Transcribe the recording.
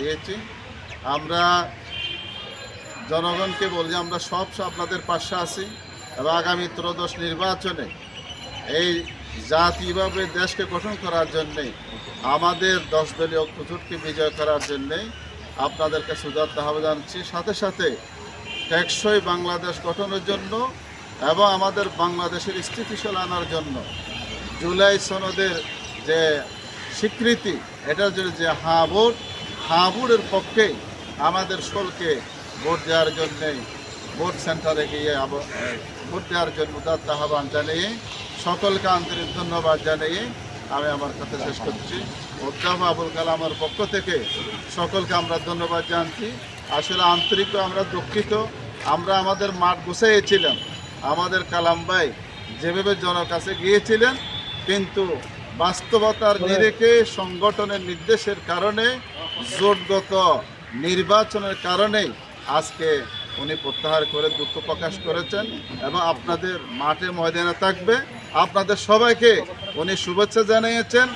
দিয়েছি। আমরা জনগণকে বলি আমরা সব আপনাদের পাশে আছি এবং আগামী ত্রয়োদশ নির্বাচনে এই জাতীয়ভাবে দেশকে গঠন করার জন্যে আমাদের 10 দলীয় ঐক্যজোটকে বিজয় করার জন্যে আপনাদেরকে সুদার্থ আহ্বান জানাচ্ছি। সাথে সাথে টেকসই বাংলাদেশ গঠনের জন্য এবং আমাদের বাংলাদেশের স্থিতিশীল আনার জন্য জুলাই সনদের যে স্বীকৃতি এটার জন্য যে হাঁ ভোটের পক্ষেই আমাদের সকলকে ভোট দেওয়ার জন্যে ভোট সেন্টারে গিয়ে ভোট দেওয়ার জন্য উদাত্ত আহ্বান জানিয়ে সকলকে আন্তরিক ধন্যবাদ জানিয়ে আমি আমার কথা শেষ করছি। অধ্যাপক আবুল কালামের পক্ষ থেকে সকলকে আমরা ধন্যবাদ জানাচ্ছি। আসলে আন্তরিক আমরা দুঃখিত, আমরা আমাদের মাঠ গুছাইয়েছিলাম, আমাদের কালাম ভাই যেভাবে জনের কাছে গিয়েছিলেন, কিন্তু বাস্তবতার নিরিখে সংগঠনের নির্দেশের কারণে জোটগত নির্বাচনের কারণেই আজকে উনি প্রত্যাহার করে দুঃখ প্রকাশ করেছেন এবং আপনাদের মাঠে ময়দানে থাকবে। আপনাদের সবাইকে উনি শুভেচ্ছা জানিয়েছেন।